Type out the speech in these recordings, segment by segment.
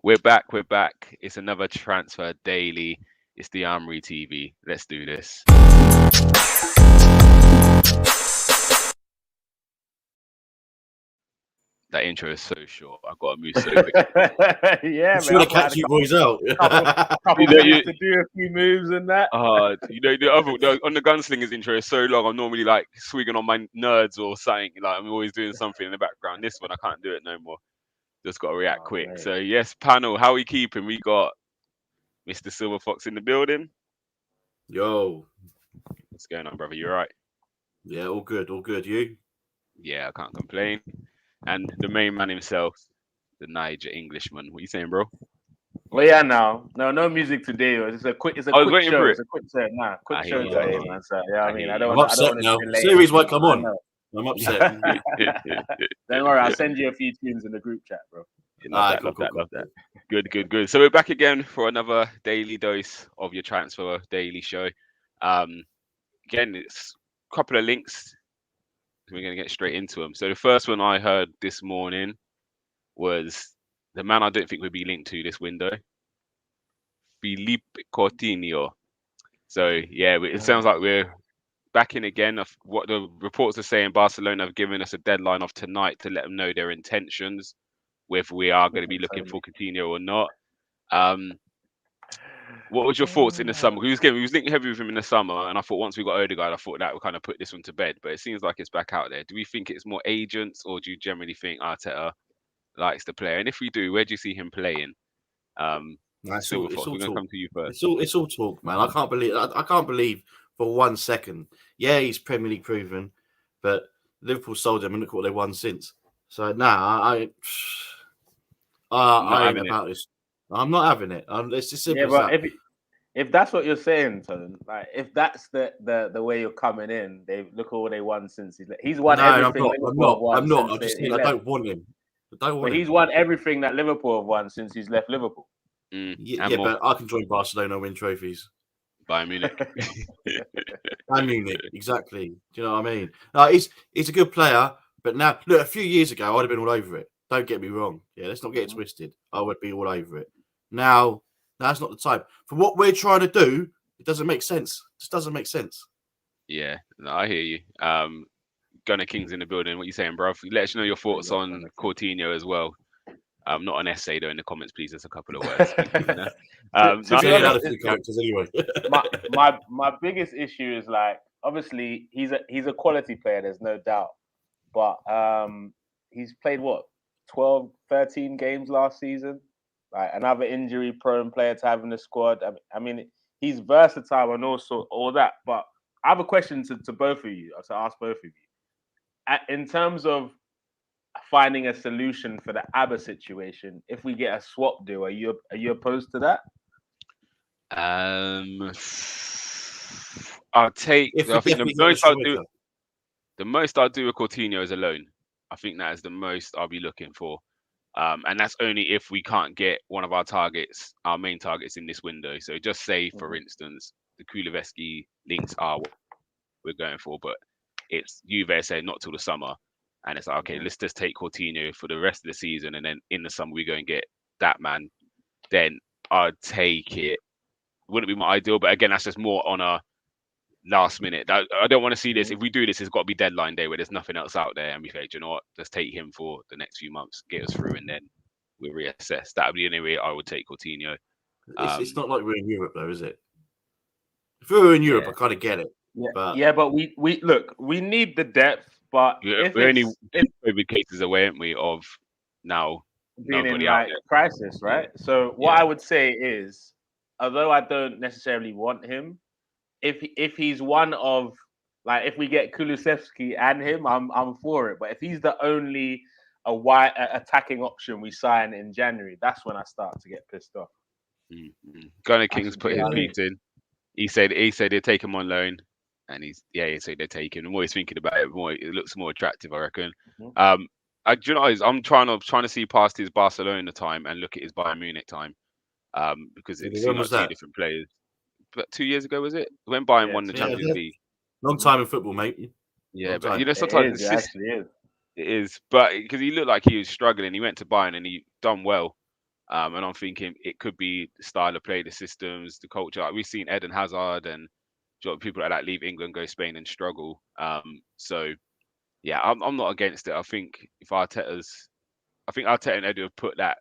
We're back. We're back. It's another transfer daily. It's the Armory TV. Let's do this. That intro is so short. I've got to move so quick. Yeah, I'm man. sure to catch you boys out. Couple You know, minutes to do a few moves and that. on the Gunslingers intro is so long. I'm normally like swigging on my nerds or something. Like I'm always doing something in the background. This one I can't do it no more. Just got to react Oh, quick. mate. So yes, panel, how are we keeping? We got Mr. Silver Fox in the building. Yo. What's going on, brother? You alright? Yeah, all good, all good. You? Yeah, I can't complain. And the main man himself, the Niger Englishman. What you saying, bro? Well, yeah, no music today. It's a quick I was quick waiting show. for it. It's a quick show. Nah, quick I hear show you. today, man. So yeah, I mean, hear I you. don't I'm want upset to now. delay. Series won't come I on. know. I'm upset. Don't worry, I'll send you a few tunes in the group chat, bro. Love that. Good. So we're back again for another daily dose of your transfer daily show. Again, it's a couple of links. We're going to get straight into them. So the first one I heard this morning was the man I don't think would be linked to this window, Philippe Coutinho. So yeah, it sounds like we're back in again. Of what the reports are saying, Barcelona have given us a deadline of tonight to let them know their intentions, whether we are going to be looking for Coutinho or not. What was your thoughts in the summer? He was linking heavy with him in the summer, and I thought once we got Odegaard, I thought that would kind of put this one to bed. But it seems like it's back out there. Do we think it's more agents, or do you generally think Arteta likes the player? And if we do, where do you see him playing? Silver Fox, we're going to come to you first. It's all talk, man. I can't believe for 1 second. Yeah, he's Premier League proven, but Liverpool sold him and look what they won since. So I ain't about this. I'm not having it. It's just simple as that. If that's what you're saying, Tone, like if that's the way you're coming in, they look at all they won since he's won everything. I'm not. I'm just saying I don't want him. But he's won everything that Liverpool have won since he's left Liverpool. But I can join Barcelona and win trophies. Bayern Munich. Bayern Munich, exactly. Do you know what I mean? He's a good player, but now look, a few years ago I'd have been all over it. Don't get me wrong. Yeah, let's not get it twisted. I would be all over it. Now, that's not the time. For what we're trying to do, it doesn't make sense. It just doesn't make sense. Yeah, no, I hear you. Gunner King's in the building. What you saying, bro? Let us know your thoughts on Coutinho as well. Not an essay though in the comments, please. There's a couple of words. Characters anyway. my biggest issue is like obviously he's a quality player. There's no doubt, but he's played what 12, 13 games last season. Like another injury-prone player to have in the squad. I mean, he's versatile and also all that. But I have a question to both of you. To ask both of you, in terms of finding a solution for the ABBA situation. If we get a swap deal, are you opposed to that? I'll take. I think the most I'll do with Coutinho is a loan. I think that is the most I'll be looking for. And that's only if we can't get one of our targets, our main targets in this window. So just say, for instance, the Kulusevski links are what we're going for, but it's Juve said not till the summer. And it's like, okay, let's just take Coutinho for the rest of the season. And then in the summer, we go and get that man. Then I'd take it. Wouldn't be my ideal, but again, that's just more on a last minute. I don't want to see this. If we do this, it's got to be deadline day where there's nothing else out there. And we think, you know what, let's take him for the next few months, get us through, and then we'll reassess. That would be the only way I would take Coutinho. It's not like we're in Europe, though, is it? If we were in Europe, I kind of get it. Yeah, but we look, we need the depth, but we're only COVID cases away, aren't we, of now being in like crisis, right? So what I would say is, although I don't necessarily want him, if he's one of like if we get Kulusevski and him, I'm for it. But if he's the only attacking option we sign in January, that's when I start to get pissed off. Gunner King's put his piece in. He said he'd take him on loan, and he said they're taking. The more he's thinking about it, more it looks more attractive, I reckon. Do you know, I'm trying to see past his Barcelona time and look at his Bayern Munich time, because it seemed like two different players. But 2 years ago, was it when Bayern won the Champions League? Long time in football, mate. Yeah, but you know sometimes it actually is. It is, but because he looked like he was struggling, he went to Bayern and he done well. And I'm thinking it could be the style of play, the systems, the culture. Like we've seen Eden Hazard and people like that leave England, go Spain and struggle. So yeah, I'm not against it. I think Arteta and Edu have put that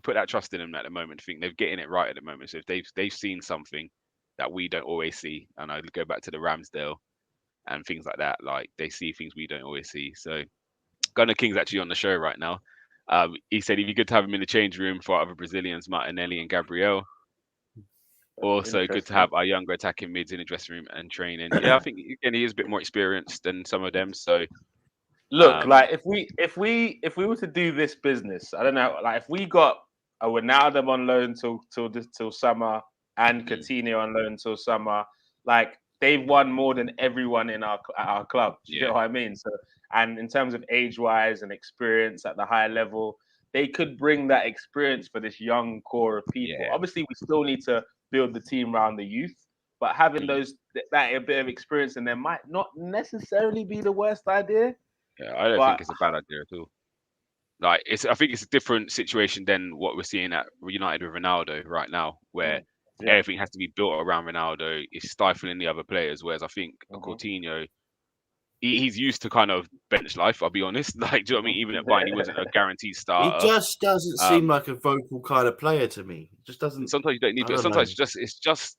put that trust in them at the moment. I think they're getting it right at the moment. So if they've seen something that we don't always see, and I go back to the Ramsdale and things like that, like they see things we don't always see. So Gunnar King's actually on the show right now. He said it'd be good to have him in the change room for other Brazilians, Martinelli and Gabriel. Also good to have our younger attacking mids in the dressing room and training. Yeah, I think again he is a bit more experienced than some of them. So look, like if we were to do this business, I don't know, like if we got a Wijnaldum on loan till summer and Coutinho on loan till summer, like they've won more than everyone in our club. Do you know what I mean? So, and in terms of age-wise and experience at the high level, they could bring that experience for this young core of people. Yeah. Obviously, we still need to build the team around the youth, but having that a bit of experience in there might not necessarily be the worst idea. Yeah, I don't think it's a bad idea at all. Like I think it's a different situation than what we're seeing at United with Ronaldo right now, where everything has to be built around Ronaldo. It's stifling the other players. Whereas I think Coutinho, he's used to kind of bench life. I'll be honest. Like, do you know what I mean? Even at Bayern, he wasn't a guaranteed starter. He just doesn't seem like a vocal kind of player to me. It just doesn't. Sometimes you don't need to. Sometimes it's just.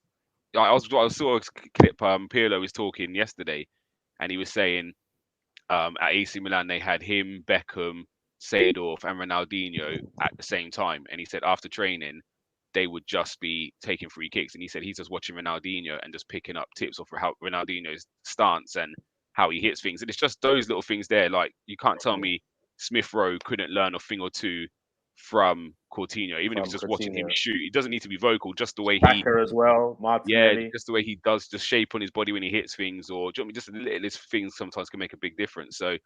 I saw a clip. Pirlo was talking yesterday, and he was saying, at AC Milan they had him, Beckham, Seedorf and Ronaldinho at the same time, and he said after training they would just be taking free kicks, and he said he's just watching Ronaldinho and just picking up tips off how Ronaldinho's stance and how he hits things, and it's just those little things there. Like you can't tell me Smith Rowe couldn't learn a thing or two from Coutinho, even if it's just watching him shoot. He doesn't need to be vocal, just the way he as well, Martinelli. Just the way he does the shape on his body when he hits things, or do you know what I mean? Just the littlest things sometimes can make a big difference. So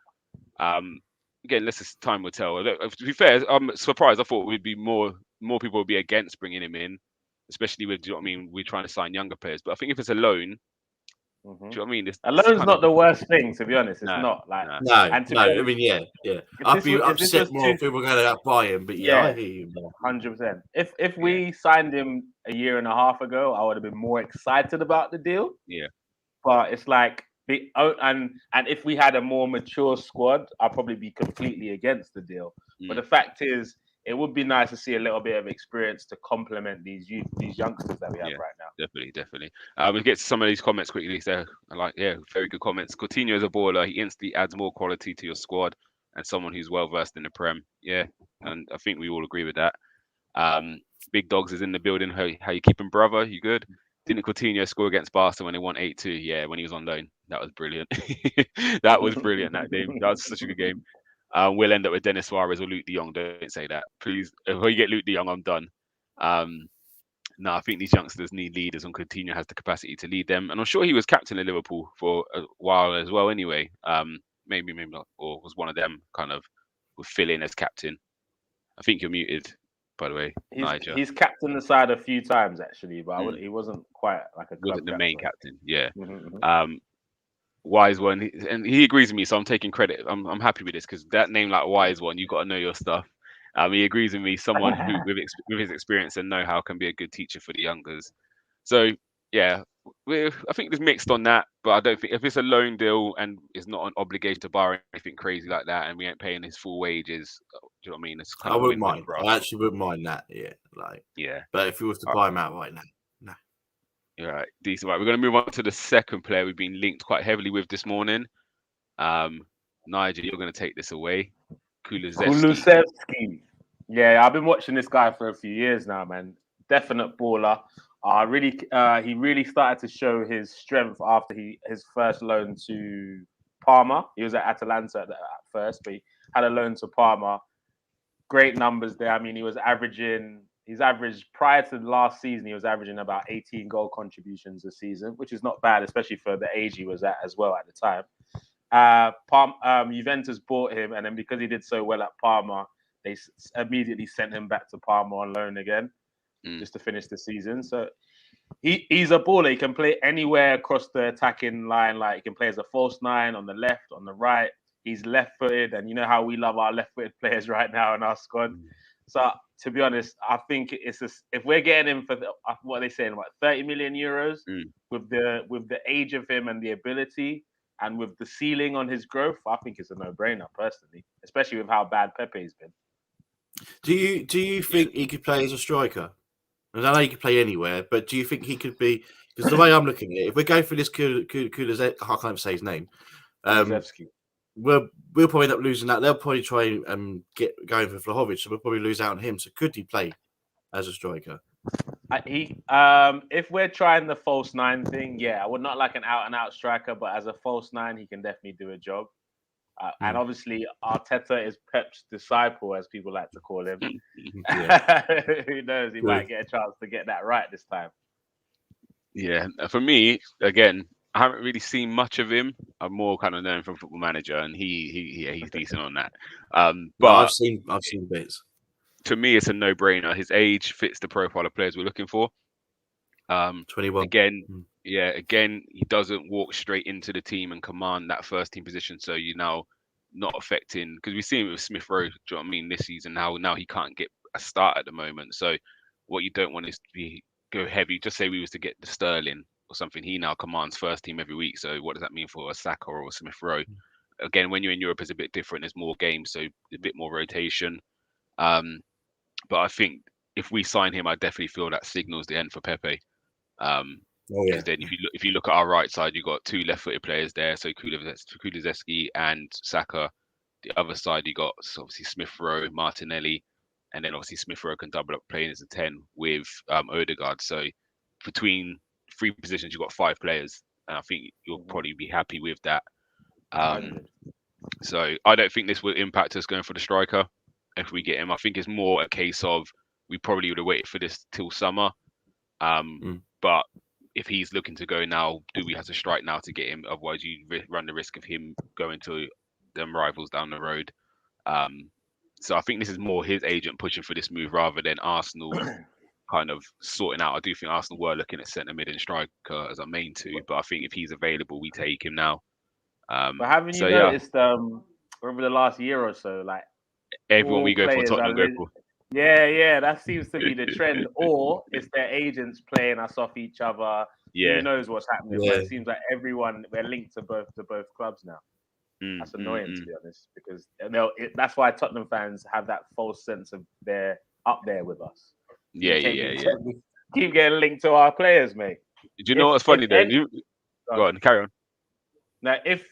again, time will tell. To be fair, I'm surprised. I thought we'd be more people would be against bringing him in, especially with, do you know what I mean? We're trying to sign younger players, but I think if it's a loan, do you know what I mean? A loan's not the worst thing, to be honest. It's not like no. I mean, yeah. I'd be upset more if we were going to buy him, but I hear you. 100%. If we signed him a year and a half ago, I would have been more excited about the deal. Yeah, but it's like. And if we had a more mature squad, I'd probably be completely against the deal. But the fact is, it would be nice to see a little bit of experience to complement these youngsters that we have right now. Definitely. We'll get to some of these comments quickly. So, very good comments. Coutinho is a baller. He instantly adds more quality to your squad and someone who's well versed in the Prem. Yeah, and I think we all agree with that. Big Dogs is in the building. How you keeping, brother? You good? Didn't Coutinho score against Barca when they won 8-2? Yeah, when he was on loan. That was brilliant. That was brilliant, that game. That was such a good game. We'll end up with Dennis Suarez or Luke de Jong. Don't say that. Please, if we get Luke de Jong, I'm done. No, I think these youngsters need leaders, and Coutinho has the capacity to lead them. And I'm sure he was captain of Liverpool for a while as well anyway. Maybe not, or was one of them kind of would fill in as captain. I think you're muted, by the way, Nigel. He's captained the side a few times actually, but he wasn't quite like a club wasn't the main captain. Yeah. Wise one, and he agrees with me, so I'm taking credit. I'm happy with this because that name like Wise one, you got to know your stuff. He agrees with me. Someone who with his experience and know-how can be a good teacher for the youngers. So yeah, I think there's mixed on that, but I don't think if it's a loan deal and it's not an obligation to buy or anything crazy like that, and we ain't paying his full wages, do you know what I mean? It's kind I wouldn't mind. I actually wouldn't mind that. Yeah. But if we was to buy him out right now, no. All right, decent. Right, we're going to move on to the second player we've been linked quite heavily with this morning. Nigel, you're going to take this away. Kulusevski. Yeah, I've been watching this guy for a few years now, man. Definite baller. He really started to show his strength after his first loan to Parma. He was at Atalanta at first, but he had a loan to Parma. Great numbers there. I mean, he's averaged prior to last season, he was averaging about 18 goal contributions a season, which is not bad, especially for the age he was at as well at the time. Juventus bought him, and then because he did so well at Parma, they immediately sent him back to Parma on loan again, just to finish the season. So he's a baller. He can play anywhere across the attacking line. Like he can play as a false nine, on the left, on the right. He's left-footed, and you know how we love our left-footed players right now in our squad. So to be honest, I think if we're getting him for what are they saying, what 30 million euros with the age of him and the ability and with the ceiling on his growth, I think it's a no-brainer personally, especially with how bad Pepe's been. Do you think he could play as a striker? I know he could play anywhere, but do you think he could be? Because the way I'm looking at it, if we go for this Kulusevski, I can't even say his name. Kulusevski. We'll probably end up losing that. They'll probably try and get going for Vlahovic, so we'll probably lose out on him. So could he play as a striker? If we're trying the false nine thing, yeah, I would not like an out-and-out striker, but as a false nine, he can definitely do a job. And obviously, Arteta is Pep's disciple, as people like to call him. Who knows? He might get a chance to get that right this time. Yeah, for me, again, I haven't really seen much of him. I'm more kind of known from Football Manager, and he's decent on that. But I've seen bits. To me, it's a no-brainer. His age fits the profile of players we're looking for. 21. Again, he doesn't walk straight into the team and command that first team position. So you're now not affecting, because we've seen it with Smith Rowe. Do you know what I mean? This season, now he can't get a start at the moment. So what you don't want is to go heavy. Just say we was to get the Sterling or something. He now commands first team every week. So what does that mean for a Saka or a Smith Rowe? Again, when you're in Europe, it's a bit different. There's more games, so a bit more rotation. But I think if we sign him, I definitely feel that signals the end for Pepe. Then if you look at our right side, you've got two left-footed players there, so Kulusevski and Saka. The other side, you got obviously Smith Rowe, Martinelli, and then obviously Smith Rowe can double up playing as a 10 with Odegaard. So between three positions, you've got 5 players, and I think you'll probably be happy with that. So I don't think this will impact us going for the striker if we get him. I think it's more a case of we probably would have waited for this till summer. But if he's looking to go now, do we have to strike now to get him? Otherwise, you run the risk of him going to them rivals down the road. So I think this is more his agent pushing for this move rather than Arsenal kind of sorting out. I do think Arsenal were looking at centre mid and striker as our main two, but I think if he's available, we take him now. But haven't you noticed over the last year or so, like everyone we go for Tottenham go for? Yeah, that seems to be the trend. Or it's their agents playing us off each other. Yeah. Who knows what's happening? But it seems like we're linked to both clubs now. That's annoying, to be honest, because that's why Tottenham fans have that false sense of they're up there with us. Yeah. Keep getting linked to our players, mate. Do you know what's funny though? Go on, carry on. Now, if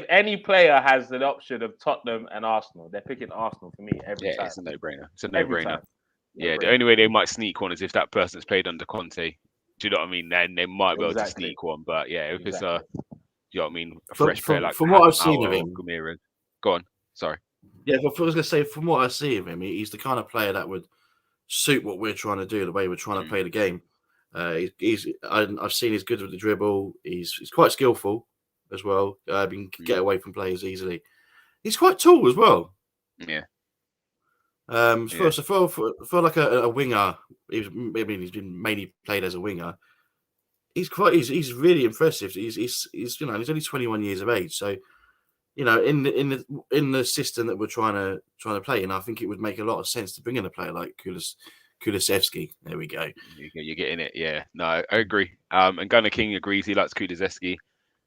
any player has an option of Tottenham and Arsenal, they're picking Arsenal for me every time. Yeah, it's a no-brainer. Yeah, the only way they might sneak one is if that person's played under Conte. Do you know what I mean? Then they might be able to sneak one. But yeah, if it's a, you know what I mean, a fresh player like from what I've seen of him, go on. Sorry. Yeah, but I was going to say, from what I see of him, he's the kind of player that would suit what we're trying to do, the way we're trying to play the game. I've seen he's good with the dribble. He's quite skillful as well. He can get away from players easily. He's quite tall as well. Yeah. For like a winger, he's been mainly played as a winger. He's really impressive. He's only 21 years of age, so in the system that we're trying to play in, I think it would make a lot of sense to bring in a player like Kulusevski. There we go. You're getting it. Yeah, no, I agree. And Gunnar King agrees. He likes Kulusevski.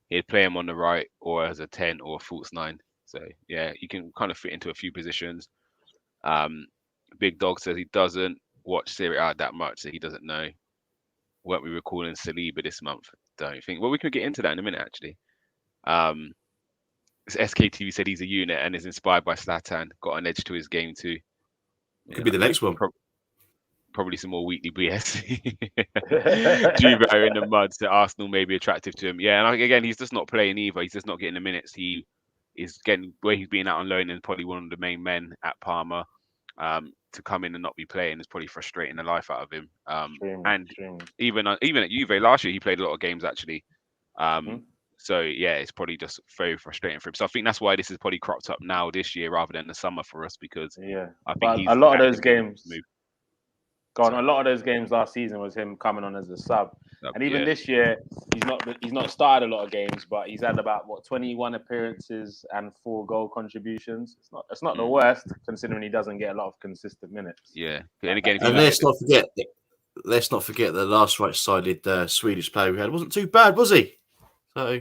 He'd play him on the right or as a 10 or a false 9. So yeah, you can kind of fit into a few positions. Big Dog says he doesn't watch Serie A that much, so he doesn't know. Weren't we recalling Saliba this month? Don't think. Well, we can get into that in a minute, actually. SKTV said he's a unit and is inspired by Zlatan. Got an edge to his game too. Could be the next one. Probably some more weekly BS. Juve are in the mud, so Arsenal may be attractive to him. Yeah, and again, he's just not playing either. He's just not getting the minutes. He is getting where he's being out on loan and probably one of the main men at Parma. To come in and not be playing is probably frustrating the life out of him. Even at Juve last year, he played a lot of games actually. So yeah, it's probably just very frustrating for him. So I think that's why this is probably cropped up now this year rather than the summer for us, because I think a lot of those games. A lot of those games last season was him coming on as a sub. And even this year, he's not started a lot of games, but he's had about 21 appearances and 4 goal contributions. It's not the worst considering he doesn't get a lot of consistent minutes. Yeah, and again, let's not forget the last right-sided Swedish player we had wasn't too bad, was he? So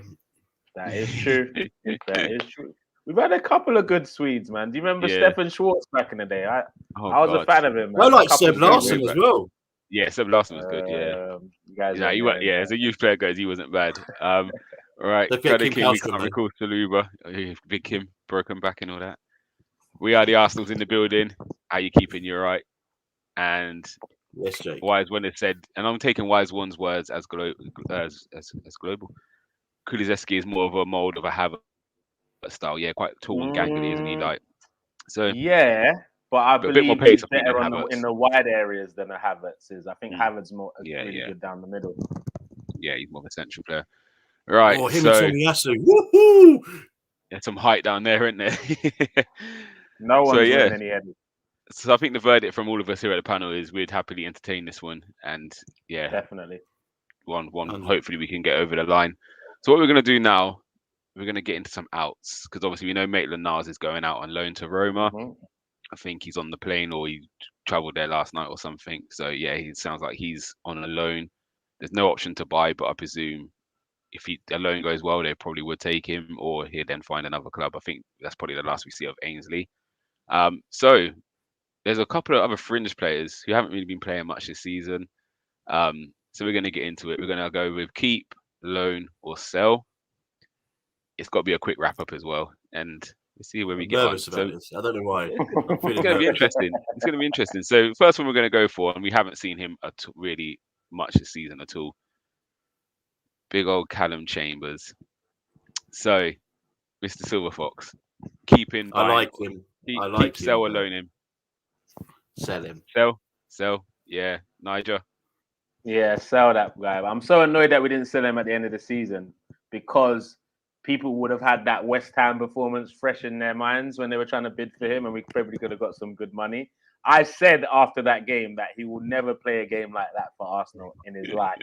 that is true. That is true. We've had a couple of good Swedes, man. Do you remember Stefan Schwartz back in the day? I was a fan of him, man. I like Seb Larsson as well. Yeah, Seb Larsson was good. As a youth player goes, he wasn't bad. Right, King, we can't recall Saluba, Big Kim, broken back and all that. We are the Arsenals in the building. How you keeping? You're right. And yes, Jake. Wise One has said, and I'm taking Wise One's words as global. Kulusevski is more of a mold of a Havertz style, quite tall and gangly, isn't he? Like, so but I believe he's better in the wide areas than a Havertz is. I think Havertz more really good down the middle. Yeah, he's more of a central player. Right. Oh, him and Tomiyasu. Woohoo! Yeah, some height down there, isn't there? No one's winning any heavy. So I think the verdict from all of us here at the panel is we'd happily entertain this one, and definitely one. Hopefully we can get over the line. So what we're going to do now, we're going to get into some outs because obviously we know Maitland-Niles is going out on loan to Roma. I think he's on the plane or he travelled there last night or something. So he sounds like he's on a loan. There's no option to buy, but I presume if the loan goes well, they probably would take him or he'd then find another club. I think that's probably the last we see of Ainsley. So there's a couple of other fringe players who haven't really been playing much this season. So we're going to get into it. We're going to go with keep, loan, or sell. It's got to be a quick wrap up as well, and we'll see where we get on. So, I don't know why. It's going to be interesting. It's going to be interesting. So first one we're going to go for, and we haven't seen him really much this season at all. Big old Callum Chambers. So, Mr. Silver Fox, keep in. I like him. Keep, sell, or loan him. Sell him. Sell. Yeah, Niger. Yeah, sell that guy. I'm so annoyed that we didn't sell him at the end of the season because people would have had that West Ham performance fresh in their minds when they were trying to bid for him, and we probably could have got some good money. I said after that game that he will never play a game like that for Arsenal in his life.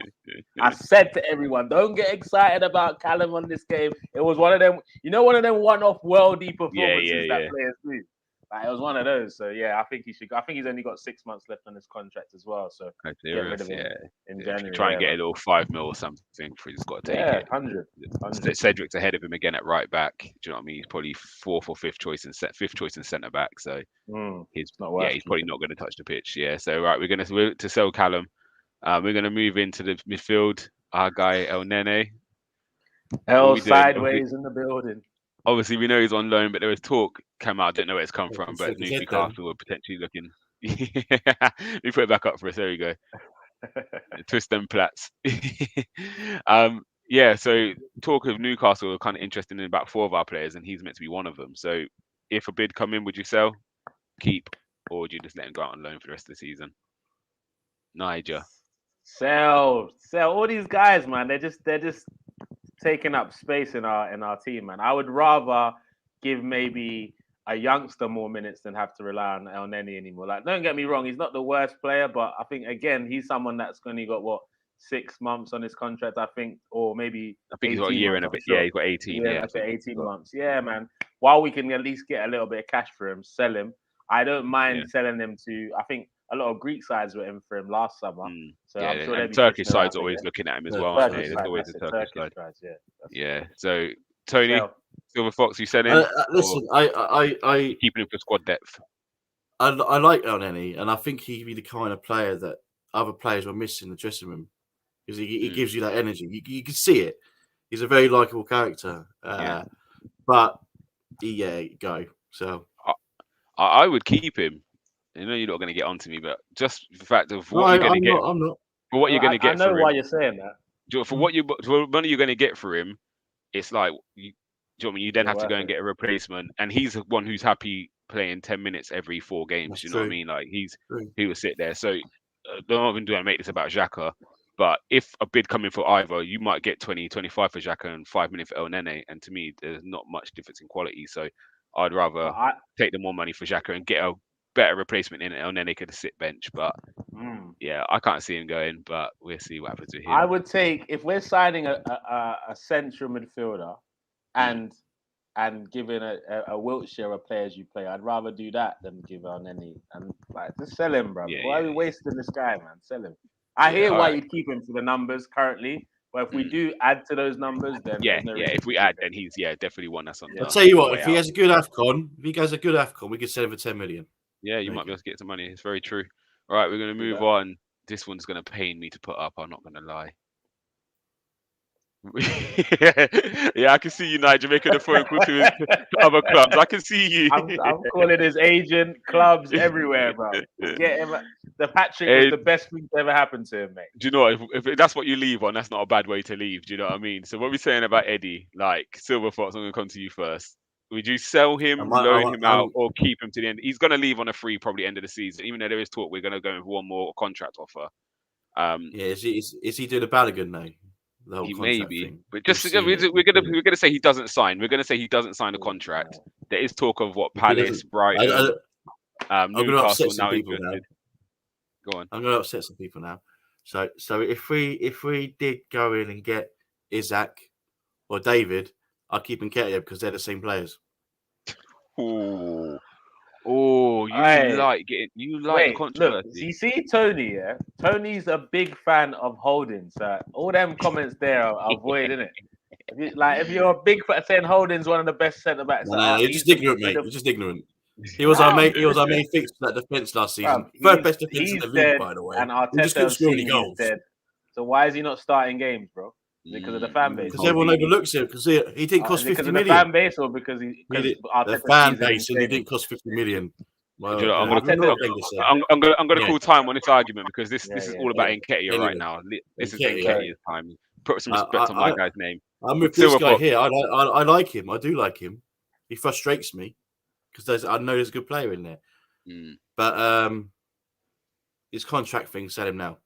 I said to everyone, don't get excited about Callum on this game. It was one of them, one-off worldy performances that players do. Like, it was one of those. So I think he should. I think he's only got 6 months left on his contract as well. So get rid of him in January. Try and get a little 5 mil or something. He's got to take it. 100. Cedric's ahead of him again at right back. Do you know what I mean? He's probably 4th or 5th choice in centre back. So he's probably not going to touch the pitch. Yeah. So right, we're going to sell Callum. We're going to move into the midfield. Our guy El Nene. Sideways in the building. Obviously, we know he's on loan, but there was talk came out. I don't know where it's come from, but Newcastle were potentially looking. Let me put it back up for us. There we go. Twist them plats. So talk of Newcastle are kind of interested in about 4 of our players, and he's meant to be one of them. So if a bid come in, would you sell, keep, or would you just let him go out on loan for the rest of the season? Niger. Sell all these guys, man. They're just taking up space in our team, man. I would rather give maybe a youngster more minutes than have to rely on El Neni anymore. Like, don't get me wrong, he's not the worst player, but I think again he's someone that's only got 6 months on his contract, I think, or maybe I think he's got a year and a bit. Yeah, he's got 18. Yeah, 18 months. Yeah, man. While we can at least get a little bit of cash for him, sell him. I don't mind selling him to. I think a lot of Greek sides were in for him last summer. So I'm sure and Turkish sides always looking at him as well, aren't they? There's always a Turkish side. Yeah. So Tony, Silver Fox, you selling? Listen, I keeping him for squad depth. I like El Neni, and I think he'd be the kind of player that other players were missing in the dressing room because he gives you that energy. You can see it. He's a very likable character. But go. So I would keep him. I know you're not going to get onto me, but just the fact of what you're going to get. I'm not. For what you're going to get. I know why you're saying that. For what money you're going to get for him, it's like you then have to go and get a replacement, and he's the one who's happy playing 10 minutes every 4 games. That's you know true. what I mean? Like he will sit there. So don't even do I make this about Xhaka, but if a bid coming for either, you might get 20, 25 for Xhaka and 5 minutes for El Nene, and to me, there's not much difference in quality. So I'd rather take the more money for Xhaka and get a better replacement in it, and then they could sit bench. But yeah, I can't see him going. But we'll see what happens with him. I would take, if we're signing a central midfielder and giving a Wiltshire a play as you play, I'd rather do that than give on any, and like just sell him, bro. Why are we wasting this guy, man? Sell him. I hear why you'd keep him for the numbers currently, but if we do add to those numbers, then if we add, then he's definitely one that's on. I'll tell you what, if he has a good AFCON, we could sell him for 10 million. Yeah, you might be able to get some money. It's very true. All right, we're going to move on. This one's going to pain me to put up. I'm not going to lie. Yeah, I can see you, Nigel, making a phone call to his other clubs. I can see you. I'm calling his agent, clubs, everywhere, bro. Get him. The Patrick was the best thing to ever happen to him, mate. Do you know what? If that's what you leave on, that's not a bad way to leave. Do you know what I mean? So what we're saying about Eddie, like Silver Fox, I'm going to come to you first. Would you sell him, loan him out, or keep him to the end? He's going to leave on a free probably end of the season. Even though there is talk, we're going to go with one more contract offer. Is he doing a Balogun now? He may be, but just we're gonna say he doesn't sign. We're gonna say he doesn't sign a contract. There is talk of what Palace, Brighton, Newcastle now interested. Go on. I'm going to upset some people now. So if we did go in and get Isaac or David, I'll keep Nketiah because they're the same players. Like controversy. Look, you see Tony, yeah? Tony's a big fan of Holding, so all them comments there are avoid, innit? If you're a big fan saying Holding's one of the best centre backs, you're just ignorant, mate. You're just ignorant. He was our main fix for that defence last season. First best defence in the league, by the way. And Arteta dead. So why is he not starting games, bro? Is it because of the fan base? Because everyone overlooks him. Because he didn't cost 50 million. The fan base, or because the fan base, and he didn't cost 50 million. Well, I'm going to call time on this argument because this is all about Nketiah right now. This is Nketiah's time. Put some respect on my guy's name. I'm with this guy here. I like him. I do like him. He frustrates me because I know there's a good player in there. But his contract thing, sell him now.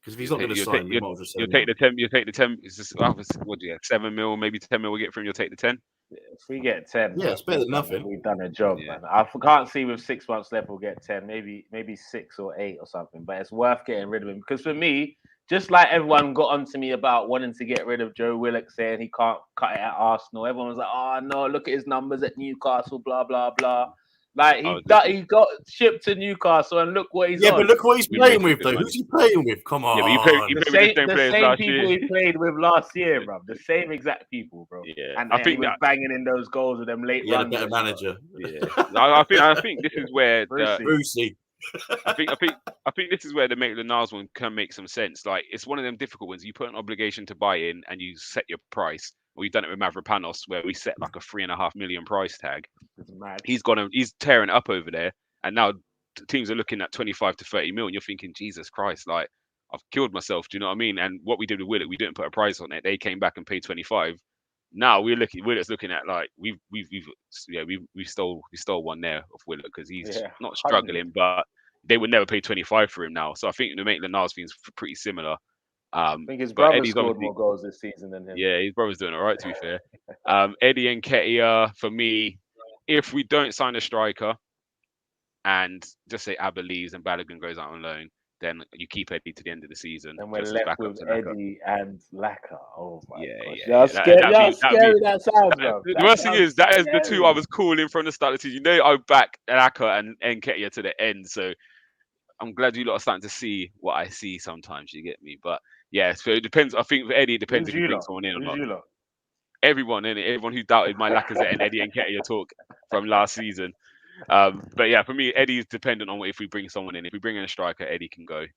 Because if he's not going to sign, you'll take the 10. You take the 10. It's just, what do you get? 7 mil, maybe 10 mil. We get from him. You'll take the 10. If we get 10, it's better than nothing. We've done a job, man. I can't see with 6 months left we'll get 10, maybe 6 or 8 or something. But it's worth getting rid of him because for me, just like everyone got onto me about wanting to get rid of Joe Willock, saying he can't cut it at Arsenal. Everyone was like, "Oh no, look at his numbers at Newcastle, blah blah blah." Like he got shipped to Newcastle, and look what he's on. But look what he's playing with, though. Who's he playing with? Come on. Yeah, but he played with the same people he played with last year, bro. The same exact people, bro. Yeah, and I think he was banging in those goals with them late runs. Yeah, the better manager. Yeah, I think this is where Brucey. I think this is where the Maitland-Niles one can make some sense. Like it's one of them difficult ones. You put an obligation to buy in, and you set your price. We've done it with Mavropanos, where we set like a $3.5 million price tag. He's tearing it up over there, and now teams are looking at 25 to 30 mil, and you're thinking, Jesus Christ, like I've killed myself. Do you know what I mean? And what we did with Willock, we didn't put a price on it. They came back and paid 25. Now Willock's looking at like we stole one there of Willock because he's not struggling, but they would never pay 25 for him now. So I think the Maitland-Niles thing's pretty similar. I think his brother scored more goals this season than him. Yeah, his brother's doing all right, to be fair. Eddie and Nketiah, for me, if we don't sign a striker and just say Abba leaves and Balogun goes out on loan, then you keep Eddie to the end of the season. And we're left with Eddie and Laka. Oh my gosh. Yeah. Scary that sounds, bro. The worst thing is, that is the two I was calling from the start of the season. You know, I back Laka and Nketiah to the end. So I'm glad you lot are starting to see what I see sometimes, you get me? But yeah, so it depends. I think for Eddie, it depends if you bring someone in or not. Everyone, innit? Everyone who doubted my Lacazette and Eddie and Nketiah talk from last season. But yeah, for me, Eddie is dependent on if we bring someone in. If we bring in a striker, Eddie can go.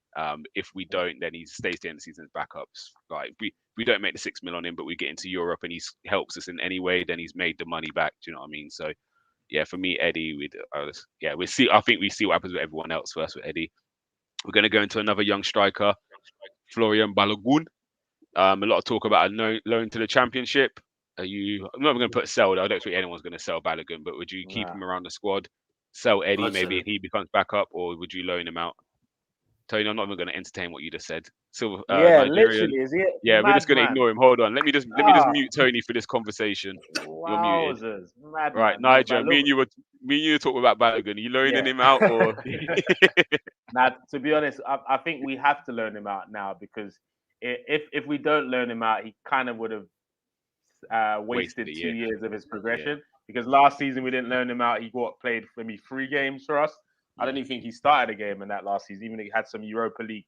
If we don't, then he stays to the end of the season as backups. Like we don't make the 6 mil on him, but we get into Europe and he helps us in any way, then he's made the money back. Do you know what I mean? So yeah, for me, Eddie, we see. I think we see what happens with everyone else first with Eddie. We're going to go into another young striker, Florian Balogun. A lot of talk about a loan to the Championship. I'm not going to put sell. I don't think anyone's going to sell Balogun, but would you keep him around the squad? Sell Eddie maybe and he becomes backup, or would you loan him out? Tony, I'm not even going to entertain what you just said. Silver, Yeah, Nigerian. literally, is it? Yeah, we're just going to Madman. ignore him. Hold on. Let me just mute Tony for this conversation. You're muted. Wowzers, madman. Right, Nigel. Me and you were talking about Balogun. Are you loaning him out or? Now, to be honest, I think we have to loan him out now because if we don't loan him out, he kind of would have wasted 2 years of his progression. Because last season we didn't loan him out. He played maybe 3 games for us. I don't even think he started a game in that last season. Even he had some Europa League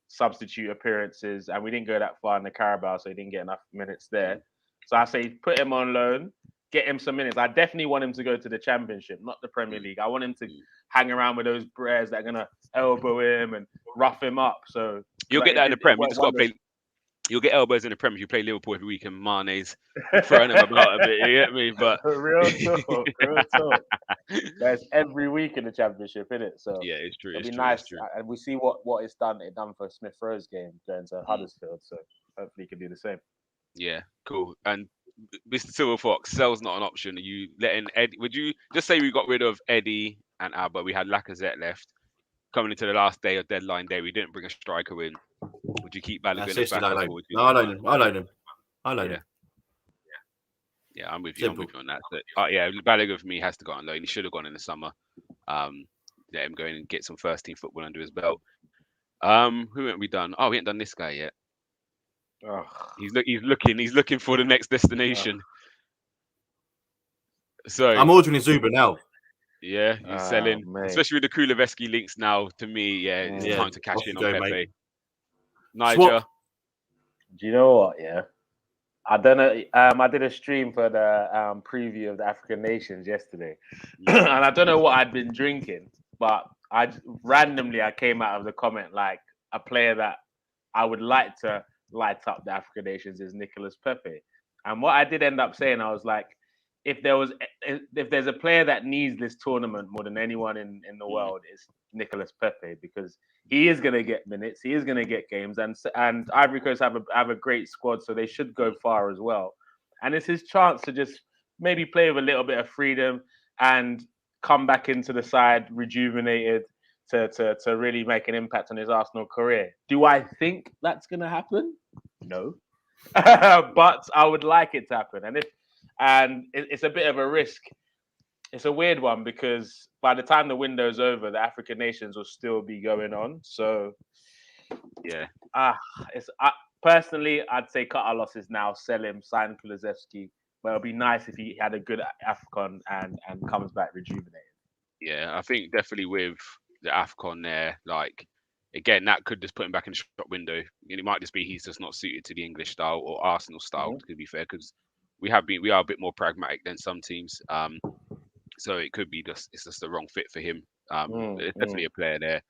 substitute appearances, and we didn't go that far in the Carabao, so he didn't get enough minutes there. So I say put him on loan, get him some minutes. I definitely want him to go to the Championship, not the Premier League. I want him to hang around with those Brers that are gonna elbow him and rough him up. So you'll get that in the Prem. You just got to play. You'll get elbows in the Prem if you play Liverpool every week and Mane's throwing them about a bit. You get me? But real talk. That's every week in the Championship, isn't it? So yeah, it's true. It'll be true, nice, and we see what it's done. It done for Smith Rowe's game going to Huddersfield. So hopefully he can do the same. Yeah, cool. And Mr. Silver Fox, Sell's not an option. Are you letting Eddie? Would you just say we got rid of Eddie and Abba? We had Lacazette left. Coming into the last day of deadline day, we didn't bring a striker in. Would you keep Balogun as backup? No, I loan him. Yeah, I'm with you. I'm with you on that. But, yeah, Balogun for me has to go on loan. He should have gone in the summer. Let him go in and get some first team football under his belt. Who haven't we done? Oh, we haven't done this guy yet. Oh. He's looking for the next destination. So I'm ordering his Uber now. Yeah, you're selling, especially with the Kulusevski links now. To me, it's time to cash in on Pepe. Mate. Niger. Do you know what? Yeah, I don't know. I did a stream for the preview of the African nations yesterday, and I don't know what I'd been drinking, but I came out of the comment like a player that I would like to light up the African nations is Nicolas Pepe, and what I did end up saying, I was like, if there's a player that needs this tournament more than anyone in the world, it's Nicolas Pepe, because he is going to get minutes, he is going to get games, and Ivory Coast have a great squad, so they should go far as well. And it's his chance to just maybe play with a little bit of freedom and come back into the side rejuvenated to really make an impact on his Arsenal career. Do I think that's going to happen? No, but I would like it to happen, and it's a bit of a risk. It's a weird one because by the time the window's over, the African nations will still be going on. So, yeah. Personally, I'd say cut our losses now, sell him, sign Kulusevski. But it'll be nice if he had a good AFCON and comes back rejuvenated. Yeah, I think definitely with the AFCON there, like, again, that could just put him back in the shop window. It might just be he's just not suited to the English style or Arsenal style, to be fair, because we are a bit more pragmatic than some teams. So it could be it's just the wrong fit for him. There's definitely a player there.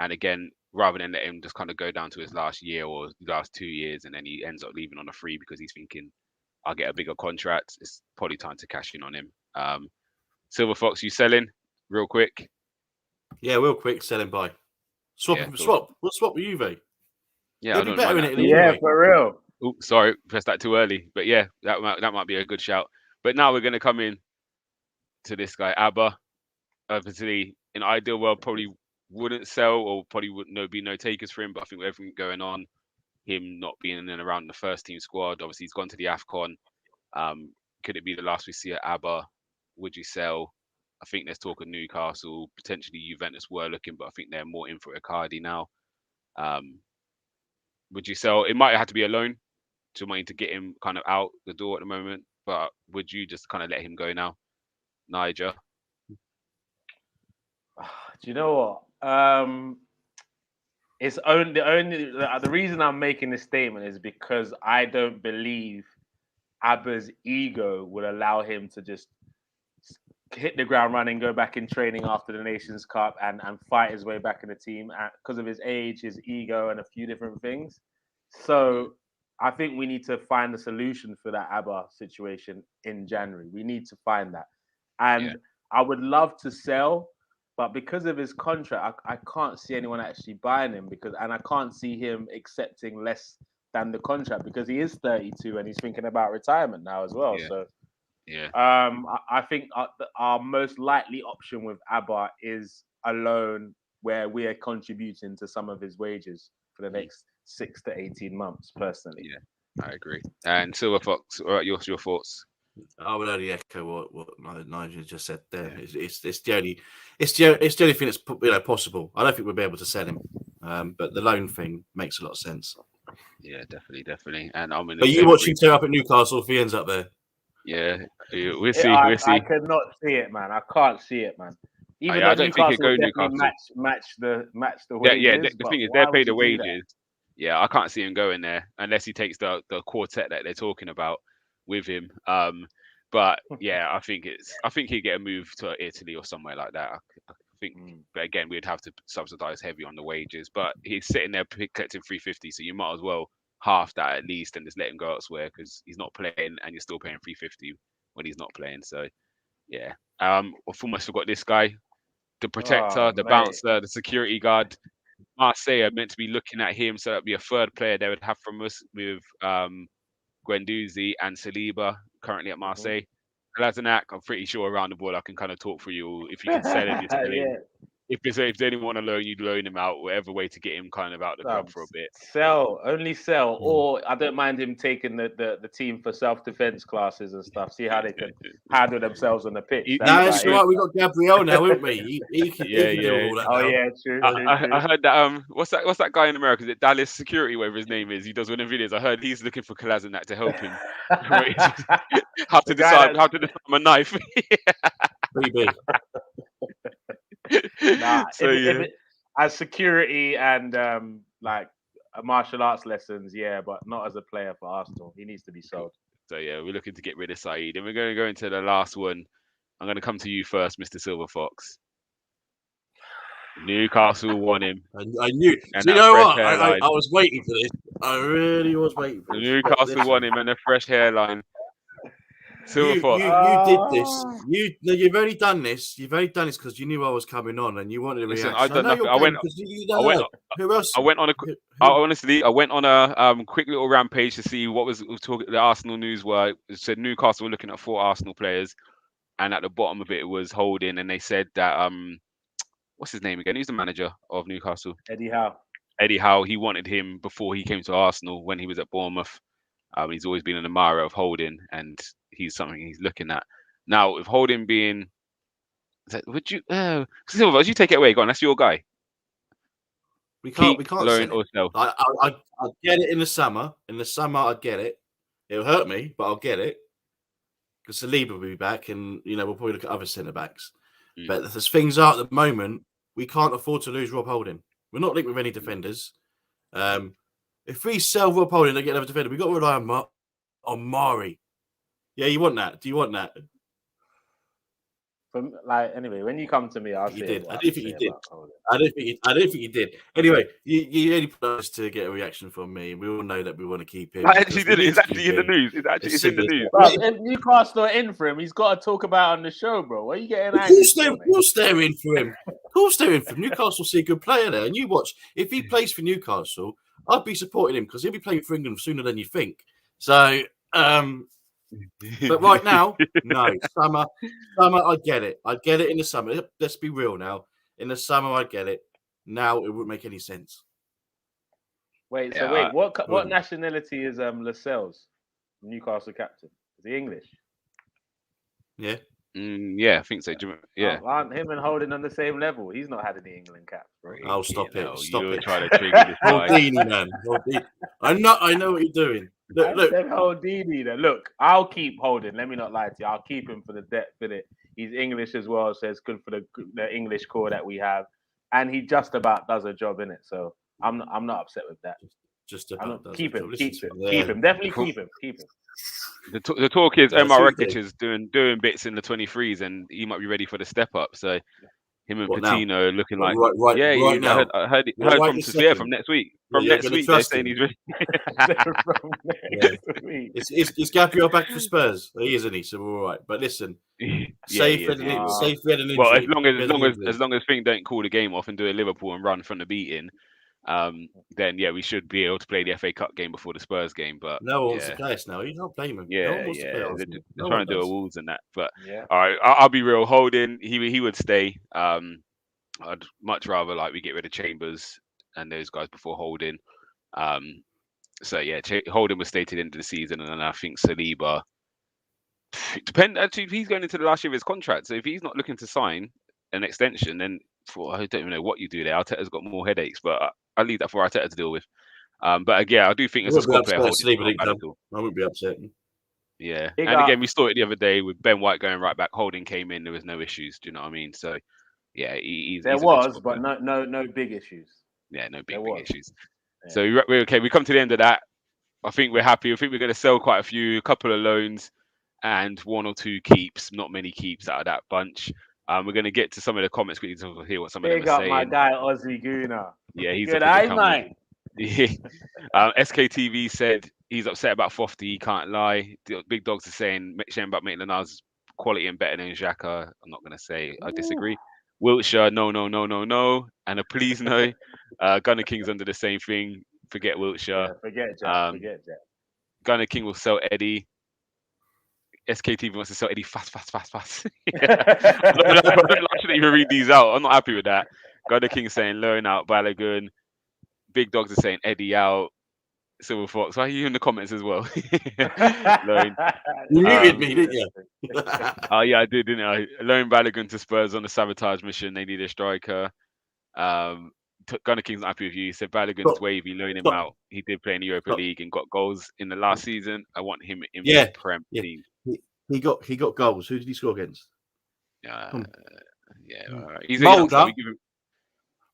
And again, rather than let him just kind of go down to his last year or last 2 years and then he ends up leaving on a free because he's thinking, I'll get a bigger contract, it's probably time to cash in on him. Silver Fox, you selling real quick? Yeah, real quick, sell him by. Swap. We'll swap with Juve. Yeah, he'll be better in it. Yeah, for real. Oh, sorry, pressed that too early. But yeah, that might be a good shout. But now we're going to come in to this guy, Abba. Obviously, in an ideal world, probably wouldn't sell or probably wouldn't be no takers for him. But I think with everything going on, him not being in and around the first team squad, obviously he's gone to the AFCON. Could it be the last we see at Abba? Would you sell? I think there's talk of Newcastle, potentially Juventus were looking, but I think they're more in for Icardi now. Would you sell? It might have to be a loan to money to get him kind of out the door at the moment, but would you just kind of let him go now, Niger? Do you know what? It's the reason I'm making this statement is because I don't believe Abba's ego would allow him to just hit the ground running, go back in training after the Nations Cup and fight his way back in the team because of his age, his ego, and a few different things. So I think we need to find a solution for that Abba situation in January. We need to find that. And I would love to sell, but because of his contract, I can't see anyone actually buying him and I can't see him accepting less than the contract because he is 32 and he's thinking about retirement now as well. Yeah. So yeah, I think our most likely option with Abba is a loan where we are contributing to some of his wages for the next 6 to 18 months. Personally, I agree. And Silver Fox, all right, your thoughts? I would only echo what Nigel just said there. Yeah. It's the only thing that's possible. I don't think we'll be able to sell him, but the loan thing makes a lot of sense. Yeah, definitely. And I'm in. But you watch him tear up at Newcastle if he ends up there. Yeah, we'll see. I could not see it, man. I can't see it, man. Even though I don't think Newcastle it go definitely match the wages. Yeah. The thing is, they pay the wages. Yeah, I can't see him going there unless he takes the quartet that they're talking about with him. But yeah, I think he'd get a move to Italy or somewhere like that. I think, but again, we'd have to subsidize heavy on the wages. But he's sitting there collecting 350, so you might as well half that at least and just let him go elsewhere because he's not playing and you're still paying 350 when he's not playing. So yeah, I've almost forgot this guy, the protector, the bouncer, the security guard. Marseille are meant to be looking at him, so that'd be a third player they would have from us with Guendouzi and Saliba currently at Marseille. Kolasinac, I'm pretty sure around the ball I can kind of talk for you if you can sell him. If there's anyone alone, you'd loan him out, whatever way to get him kind of out the club for a bit. Only sell, or I don't mind him taking the team for self-defense classes and stuff. See how they can handle themselves on the pitch. That's right. We got Gabriel now, haven't we? He can do all that. Oh yeah, true. I heard that. What's that guy in America? Is it Dallas Security, whatever his name is? He does one of the videos. I heard he's looking for Kolasinac to help him. how to decide on a knife. Maybe. As security and like martial arts lessons, but not as a player for Arsenal. He needs to be sold. So yeah, we're looking to get rid of Saeed, and we're going to go into the last one. I'm going to come to you first, Mr. Silver Fox. Newcastle won him. I knew. Do you know what? I was waiting for this. I really was waiting for this. Newcastle won him and a fresh hairline. You did this. You've only done this. You've only done this because you knew I was coming on and you wanted a reaction. I went on a quick little rampage to see what was talking. The Arsenal news were it said Newcastle were looking at 4 Arsenal players, and at the bottom of it was Holding, and they said that what's his name again? He's the manager of Newcastle. Eddie Howe. Eddie Howe. He wanted him before he came to Arsenal when he was at Bournemouth. He's always been an admirer of Holding, and he's something he's looking at. Now, with Holding being, would you? Silver, you take it away. Go on, that's your guy. We can't loan or sell. I'd get it in the summer. In the summer, I'd get it. It'll hurt me, but I'll get it because Saliba will be back, and we'll probably look at other centre backs. But as things are at the moment, we can't afford to lose Rob Holding. We're not linked with any defenders. If we sell Rob Holding and get another defender, we've got to rely on Mari. Yeah, you want that? Do you want that? Anyway, when you come to me, I'll say did. I didn't think you did. I don't think you did. Anyway, you only put us to get a reaction from me, and we all know that we want to keep him. I actually did it. It's actually in the news. It's in the news. Bro, if Newcastle are in for him, he's got to talk about it on the show, bro. What are you getting angry? Who's there in for him? Who's there in for him? Newcastle see a good player there, and you watch. If he plays for Newcastle, I'd be supporting him because he'll be playing for England sooner than you think. So, but right now, no. Summer, I get it. I get it in the summer. Let's be real now. In the summer, I get it. Now, it wouldn't make any sense. Wait, what nationality is Lascelles, Newcastle captain? Is he English? Yeah. Yeah, I think so. Yeah. Aren't him and Holding on the same level? He's not had any England caps, bro. Oh, stop it. Stop it. Trying to trigger this guy. Holdini, man. I know what you're doing. Look. Holdini, then. Look, I'll keep Holding. Let me not lie to you. I'll keep him for the depth in it. He's English as well, so it's good for the English core that we have. And he just about does a job in it. So I'm not upset with that. Keep him. Definitely keep him. The talk is Omar Rekic is doing bits in the 23s, and he might be ready for the step up. So him and Patino looking like right now. I heard from next week. From next week, they're saying he's ready. Is Gabriel back for Spurs? He isn't he? So we're all right. But listen, safe we had an injury. Well, as long as Fink don't call the game off and do a Liverpool and run from the beating, then we should be able to play the FA Cup game before the Spurs game. But no one wants to play us now. You can't blame him. They're trying to do a Wolves and that. But all right, I'll be real. Holding, he would stay. I'd much rather we get rid of Chambers and those guys before Holding. So yeah, Holding was stated into the season, and I think Saliba. Actually, if he's going into the last year of his contract, so if he's not looking to sign an extension, then I don't even know what you do there. Arteta's got more headaches, but I'll leave that for Arteta to deal with. But yeah, I do think as a squad player, Holding. I wouldn't be upset. Yeah, and again, we saw it the other day with Ben White going right back. Holding came in, there was no issues. Do you know what I mean? So yeah, there was, but no big issues. Yeah, no big issues. Yeah. So we're okay. We come to the end of that. I think we're happy. I think we're going to sell quite a couple of loans, and 1 or 2 keeps. Not many keeps out of that bunch. We're going to get to some of the comments quickly to hear what some of them are saying. My guy Ozzy Guna. Yeah, he's good eye, mate. SKTV said he's upset about Fofty. He can't lie. The big dogs are saying about Maitland-Niles quality and better than Xhaka. I'm not going to say I disagree. Wiltshire, no, and a please no. Gunner King's under the same thing. Forget Wiltshire. Yeah, forget Jack. Gunner King will sell Eddie. SKTV wants to sell Eddie fast. I shouldn't even read these out. I'm not happy with that. Gunner King saying loan out Balogun. Big dogs are saying Eddie out. Silver Fox. Why are you in the comments as well? Loan. You muted me, didn't you? Oh yeah, I did, didn't I? Loan Balogun to Spurs on a sabotage mission. They need a striker. Gunner King's not happy with you. He said Balogun's wavy, loan him out. He did play in the Europa League and got goals in the last season. I want him in the Prem team. He got goals. Who did he score against? All right.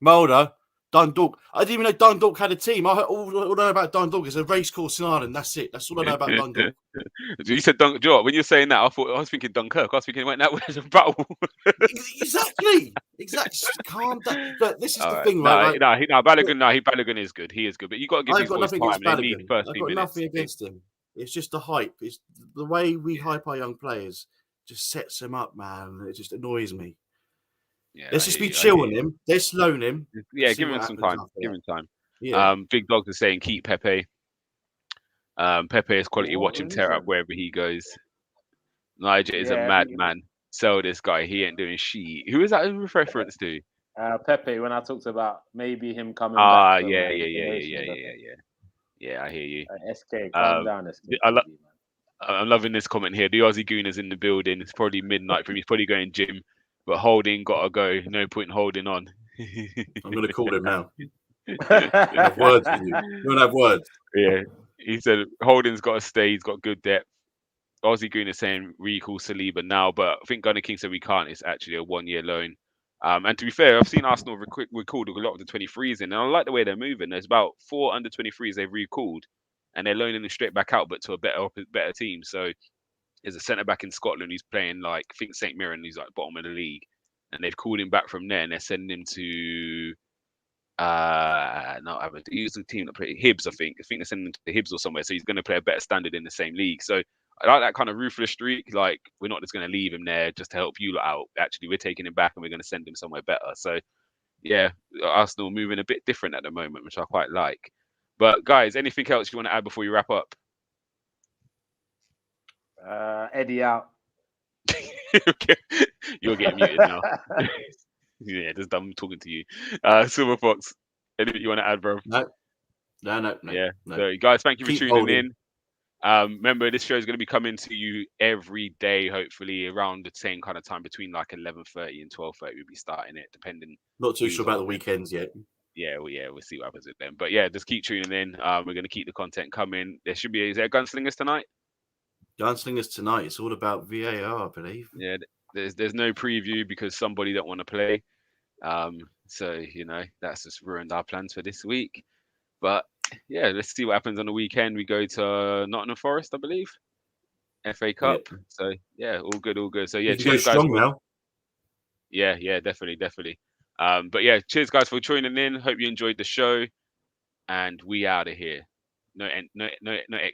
Mulder. Dundalk. I didn't even know Dundalk had a team. All I know about Dundalk is a racecourse in Ireland. That's it. That's all I know about Dundalk. You said Dundalk. When you're saying that, I was thinking Dunkirk. I was thinking, wait, that was a battle. Exactly. Calm down. Look, this is the thing, right? Balogun is good. He is good, but you got to give these boys time. They need first 2 minutes. I've got nothing against him. It's just the hype. It's the way we hype our young players. Just sets them up, man. It just annoys me. Yeah, let's just be chill on him. Let's loan him. Yeah, give him some time. Give him time. Yeah. Big dogs are saying keep Pepe. Pepe is quality. Watch him tear up wherever he goes. Niger is a madman. Sell this guy. He ain't doing shit. Who is that in reference to? Pepe. When I talked about maybe him coming back. Yeah. I hear you. SK, calm down. I'm loving this comment here. The Aussie Gooners in the building. It's probably midnight for him. He's probably going gym. But Holding gotta go. No point holding on. I'm gonna call him now. You have words with you. You don't have words. Yeah. He said Holding's got to stay. He's got good depth. Aussie Goon is saying recall Saliba now, but I think Gunner King said we can't. It's actually a 1-year loan. And to be fair, I've seen Arsenal recalled a lot of the 23s in, and I like the way they're moving. There's about 4 under 23s they've recalled, and they're loaning them straight back out, but to a better team. So there's a centre back in Scotland who's playing I think St Mirren, who's bottom of the league, and they've called him back from there, and they're sending him to he's the team that played Hibs. I think they're sending him to Hibs or somewhere, so he's going to play a better standard in the same league. So I like that kind of ruthless streak. We're not just going to leave him there just to help you lot out. Actually, we're taking him back and we're going to send him somewhere better. So yeah, Arsenal moving a bit different at the moment, which I quite like. But guys, anything else you want to add before you wrap up? Eddie out. Okay. You're getting muted now. Yeah, just done talking to you. Silver Fox, anything you want to add, bro? No. Yeah. No. So guys, thank you for tuning in. Remember, this show is going to be coming to you every day, hopefully around the same kind of time, between 11:30 and 12:30. We'll be starting it, depending. Not too sure about the weekends yet. Yeah, we'll see what happens with them. But yeah, just keep tuning in. We're going to keep the content coming. Is there Gunslingers tonight? Gunslingers tonight. It's all about VAR, I believe. Yeah, there's no preview because somebody don't want to play. So that's just ruined our plans for this week. But yeah, let's see what happens on the weekend. We go to Nottingham Forest, I believe, FA Cup. Yeah. So yeah, all good. So yeah, cheers guys. Now. Yeah, definitely. But yeah, cheers guys for tuning in. Hope you enjoyed the show, and we out of here. No